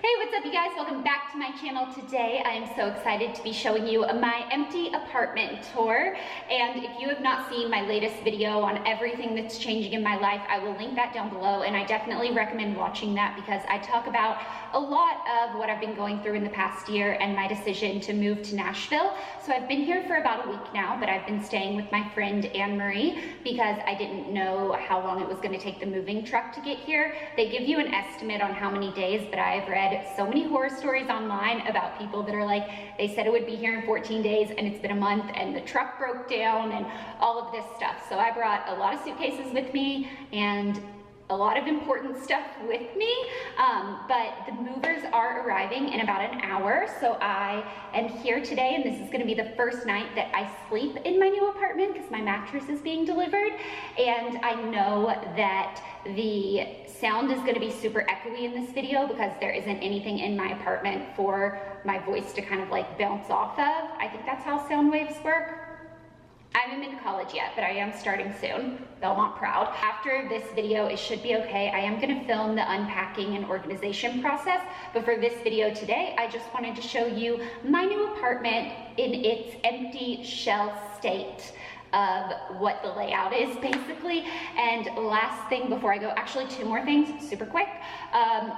Hey, what's up you guys? Welcome back to my channel. Today I am so excited to be showing you my empty apartment tour, and if you have not seen my latest video on everything that's changing in my life, I will link that down below, and I definitely recommend watching that because I talk about a lot of what I've been going through in the past year and my decision to move to Nashville. So I've been here for about a week now, but I've been staying with my friend Anne-Marie because I didn't know how long it was going to take the moving truck to get here. They give you an estimate on how many days, but I've read so many horror stories online about people that are like, they said it would be here in 14 days and it's been a month and the truck broke down and all of this stuff. So I brought a lot of suitcases with me and a lot of important stuff with me, but the movers are arriving in about an hour. So I am here today, and this is gonna be the first night that I sleep in my new apartment because my mattress is being delivered. And I know that the sound is gonna be super echoey in this video because there isn't anything in my apartment for my voice to kind of like bounce off of. I think that's how sound waves work. I haven't been to college yet, but I am starting soon. Belmont proud. After this video, it should be okay. I am gonna film the unpacking and organization process, but for this video today, I just wanted to show you my new apartment in its empty shell state of what the layout is basically. And last thing before I go, actually two more things, super quick.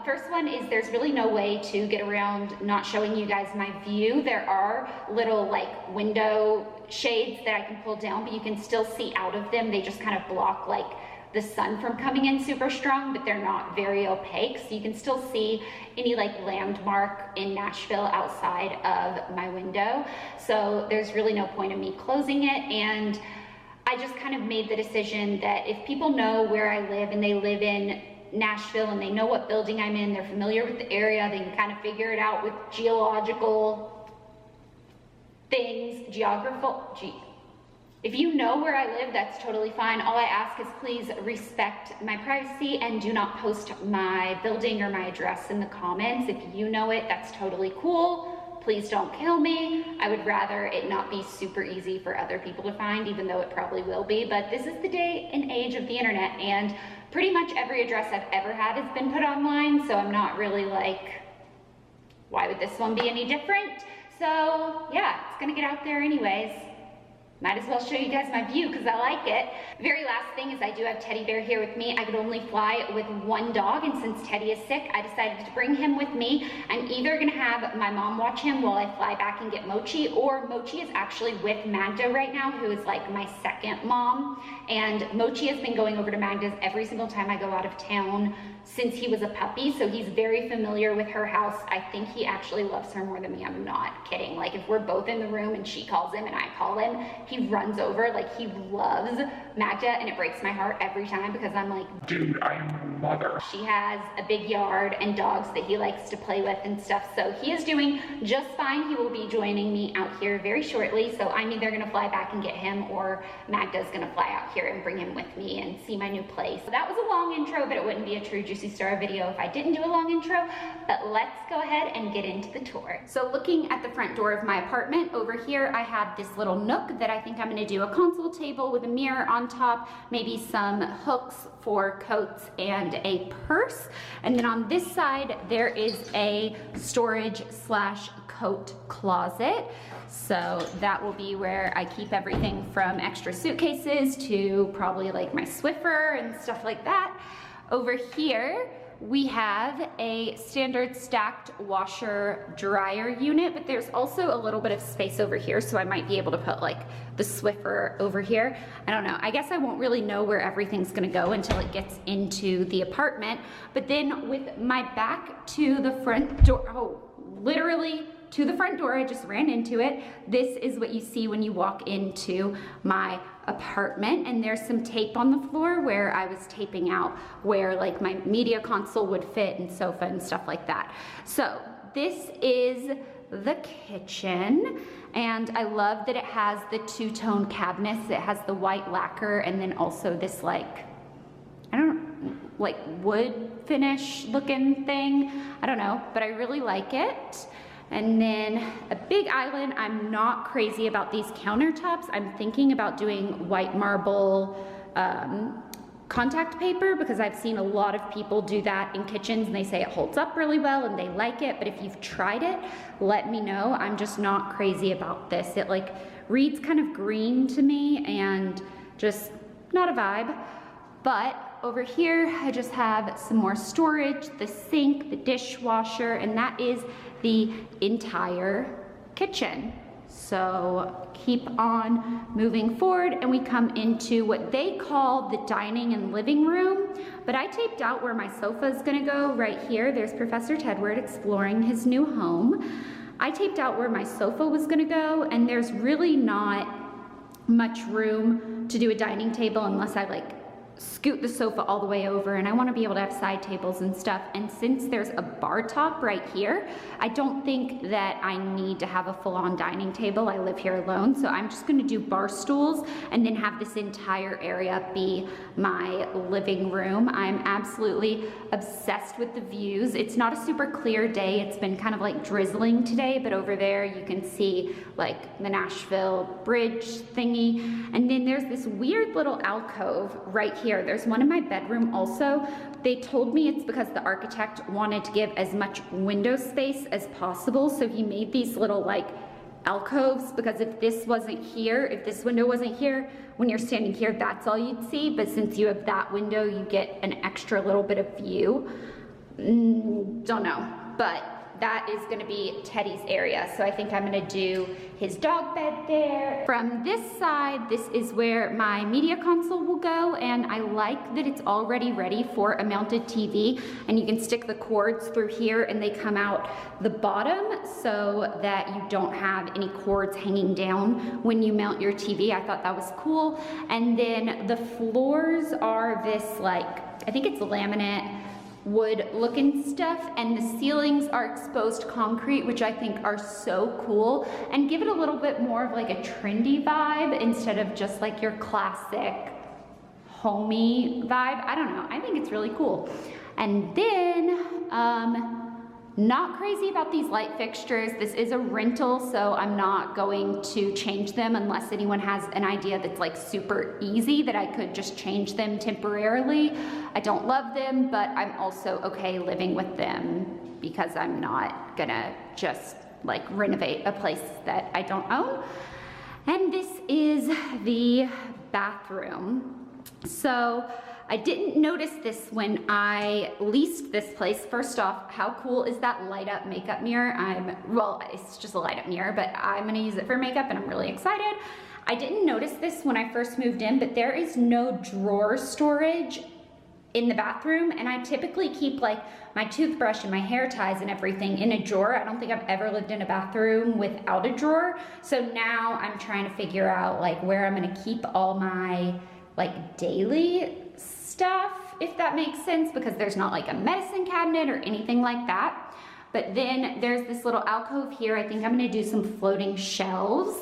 First one is there's really no way to get around not showing you guys my view. There are little like window shades that I can pull down, but you can still see out of them. They just kind of block like the sun from coming in super strong, but they're not very opaque. So you can still see any like landmark in Nashville outside of my window. So there's really no point in me closing it. And I just kind of made the decision that if people know where I live and they live in Nashville and they know what building I'm in, they're familiar with the area, they can kind of figure it out with geological things, if you know where I live, that's totally fine. All I ask is please respect my privacy and do not post my building or my address in the comments. If you know it, that's totally cool. Please don't kill me. I would rather it not be super easy for other people to find, even though it probably will be. But this is the day and age of the internet, and pretty much every address I've ever had has been put online, so I'm not really like, why would this one be any different? So yeah, it's gonna get out there anyways. Might as well show you guys my view because I like it. Very last thing is I do have Teddy Bear here with me. I could only fly with one dog, and since Teddy is sick, I decided to bring him with me. I'm either gonna have my mom watch him while I fly back and get Mochi, or Mochi is actually with Magda right now, who is like my second mom. And Mochi has been going over to Magda's every single time I go out of town since he was a puppy, so he's very familiar with her house. I think he actually loves her more than me. I'm not kidding. Like if we're both in the room and she calls him and I call him, he runs over. Like he loves Magda, and it breaks my heart every time because I'm like, dude, I am a mother. She has a big yard and dogs that he likes to play with and stuff, so he is doing just fine. He will be joining me out here very shortly, so I'm either gonna fly back and get him, or Magda's gonna fly out here and bring him with me and see my new place. So that was a long intro, but it wouldn't be a true Juicy Star video if I didn't do a long intro. But let's go ahead and get into the tour. So looking at the front door of my apartment, over here I have this little nook that I think I'm gonna do a console table with a mirror on top, maybe some hooks for coats and a purse. And then on this side there is a storage slash coat closet. So that will be where I keep everything from extra suitcases to probably like my Swiffer and stuff like that. Over here, we have a standard stacked washer dryer unit, but there's also a little bit of space over here, so I might be able to put like the Swiffer over here. I don't know. I guess I won't really know where everything's gonna go until it gets into the apartment. But then with my back to the front door, oh, literally to the front door, I just ran into it. This is what you see when you walk into my apartment, and there's some tape on the floor where I was taping out where like my media console would fit and sofa and stuff like that. So this is the kitchen, and I love that it has the two-tone cabinets. It has the white lacquer and then also this like, I don't know, like wood finish looking thing. I don't know, but I really like it. And then a big island. I'm not crazy about these countertops. I'm thinking about doing white marble contact paper, because I've seen a lot of people do that in kitchens and they say it holds up really well and they like it. But if you've tried it, let me know. I'm just not crazy about this. It like reads kind of green to me and just not a vibe. But over here, I just have some more storage, the sink, the dishwasher, and that is the entire kitchen. So keep on moving forward and we come into what they call the dining and living room, but I taped out where my sofa is gonna go right here. There's Professor Tedward exploring his new home. I taped out where my sofa was gonna go, and there's really not much room to do a dining table unless I like scoot the sofa all the way over, and I want to be able to have side tables and stuff. And since there's a bar top right here, I don't think that I need to have a full-on dining table. I live here alone, so I'm just going to do bar stools and then have this entire area be my living room. I'm absolutely obsessed with the views. It's not a super clear day. It's been kind of like drizzling today, but over there you can see like the Nashville bridge thingy. And then there's this weird little alcove right here. There's one in my bedroom also. They told me it's because the architect wanted to give as much window space as possible, so he made these little like alcoves, because if this wasn't here, if this window wasn't here, when you're standing here, that's all you'd see. But since you have that window, you get an extra little bit of view. Don't know, but that is gonna be Teddy's area. So I think I'm gonna do his dog bed there. From this side, this is where my media console will go, and I like that it's already ready for a mounted TV, and you can stick the cords through here and they come out the bottom so that you don't have any cords hanging down when you mount your TV. I thought that was cool. And then the floors are this like, I think it's laminate wood looking stuff, and the ceilings are exposed concrete, which I think are so cool and give it a little bit more of like a trendy vibe instead of just like your classic homey vibe. I don't know, I think it's really cool. And then not crazy about these light fixtures. This is a rental, so I'm not going to change them unless anyone has an idea that's like super easy that I could just change them temporarily. I don't love them, but I'm also okay living with them because I'm not gonna just like renovate a place that I don't own. And this is the bathroom. So I didn't notice this when I leased this place. First off, how cool is that light up makeup mirror? Well, it's just a light up mirror, but I'm gonna use it for makeup and I'm really excited. I didn't notice this when I first moved in, but there is no drawer storage in the bathroom, and I typically keep like my toothbrush and my hair ties and everything in a drawer. I don't think I've ever lived in a bathroom without a drawer. So now I'm trying to figure out like where I'm gonna keep all my like daily stuff, if that makes sense, because there's not like a medicine cabinet or anything like that. But then there's this little alcove here. I think I'm gonna do some floating shelves.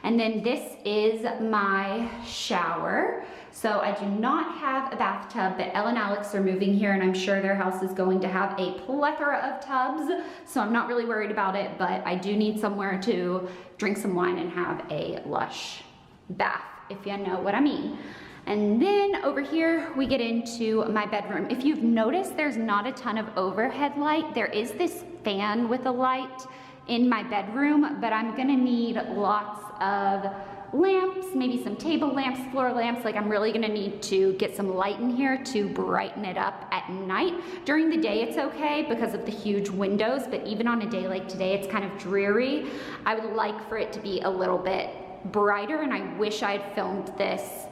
And then this is my shower. So I do not have a bathtub, but Elle and Alex are moving here and I'm sure their house is going to have a plethora of tubs. So I'm not really worried about it, but I do need somewhere to drink some wine and have a lush bath, if you know what I mean. And then over here, we get into my bedroom. If you've noticed, there's not a ton of overhead light. There is this fan with a light in my bedroom, but I'm gonna need lots of lamps, maybe some table lamps, floor lamps. Like I'm really gonna need to get some light in here to brighten it up at night. During the day, it's okay because of the huge windows, but even on a day like today, it's kind of dreary. I would like for it to be a little bit brighter, and I wish I had filmed this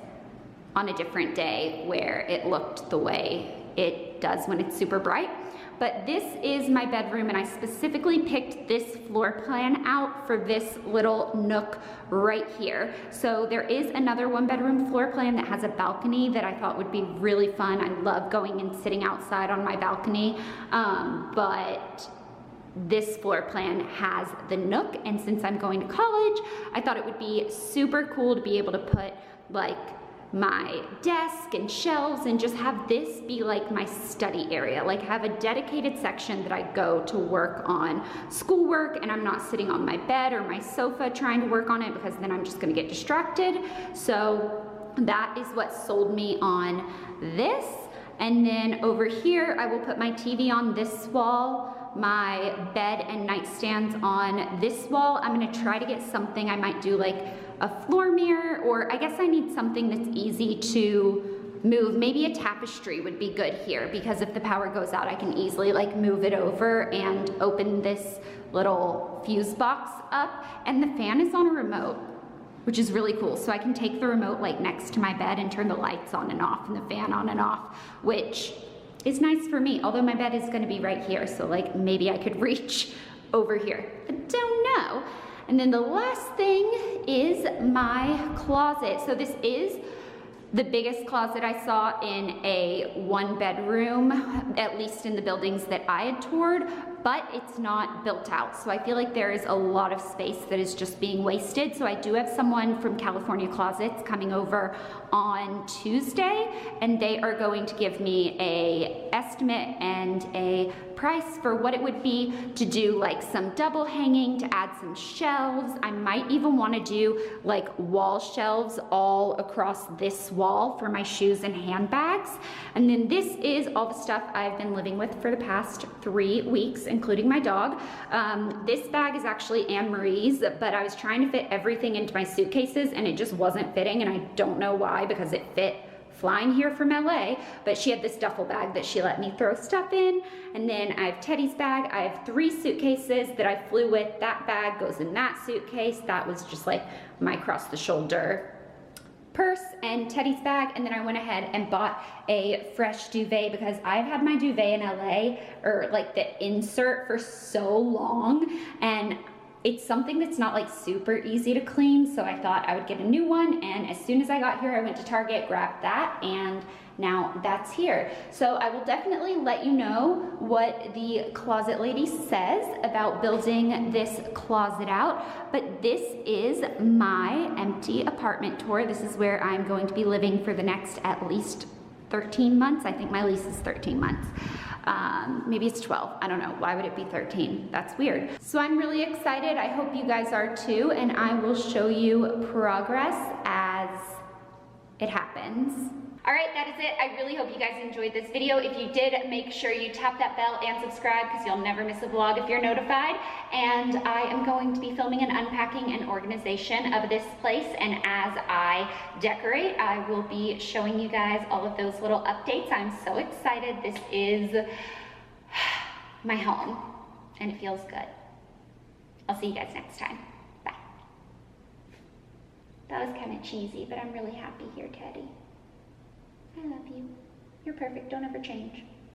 on a different day where it looked the way it does when it's super bright. But this is my bedroom, and I specifically picked this floor plan out for this little nook right here. So there is another one bedroom floor plan that has a balcony that I thought would be really fun. I love going and sitting outside on my balcony, but this floor plan has the nook, and since I'm going to college, I thought it would be super cool to be able to put like my desk and shelves and just have this be like my study area, like have a dedicated section that I go to work on schoolwork, and I'm not sitting on my bed or my sofa trying to work on it because then I'm just gonna get distracted. So that is what sold me on this. And then over here, I will put my TV on this wall, my bed and nightstands on this wall. I'm gonna try to get something, I might do like a floor mirror, or I guess I need something that's easy to move. Maybe a tapestry would be good here, because if the power goes out, I can easily like move it over and open this little fuse box up. And the fan is on a remote, which is really cool. So I can take the remote like next to my bed and turn the lights on and off and the fan on and off, which is nice for me. Although my bed is gonna be right here, so like maybe I could reach over here. I don't know. And then the last thing is my closet. So this is the biggest closet I saw in a 1-bedroom, at least in the buildings that I had toured, but it's not built out. So I feel like there is a lot of space that is just being wasted. So I do have someone from California Closets coming over on Tuesday, and they are going to give me an estimate and a price for what it would be to do like some double hanging, to add some shelves. I might even want to do like wall shelves all across this wall for my shoes and handbags. And then this is all the stuff I've been living with for the past 3 weeks, including my dog. This bag is actually Anne-Marie's, but I was trying to fit everything into my suitcases and it just wasn't fitting, and I don't know why, because it fit flying here from LA, but she had this duffel bag that she let me throw stuff in. And then I have Teddy's bag. I have 3 suitcases that I flew with. That bag goes in that suitcase. That was just like my cross the shoulder purse and Teddy's bag. And then I went ahead and bought a fresh duvet, because I've had my duvet in LA, or like the insert, for so long, and it's something that's not like super easy to clean, so I thought I would get a new one. And as soon as I got here, I went to Target, grabbed that, and now that's here. So I will definitely let you know what the closet lady says about building this closet out. But this is my empty apartment tour. This is where I'm going to be living for the next at least 13 months. I think my lease is 13 months. Maybe it's 12, I don't know. Why would it be 13? That's weird. So I'm really excited. I hope you guys are too, and I will show you progress as it happens. All right, that is it. I really hope you guys enjoyed this video. If you did, make sure you tap that bell and subscribe, because you'll never miss a vlog if you're notified. And I am going to be filming an unpacking and organization of this place, and as I decorate, I will be showing you guys all of those little updates. I'm so excited. This is my home, and it feels good. I'll see you guys next time. Bye. That was kind of cheesy, but I'm really happy here, Teddy. I love you. You're perfect. Don't ever change.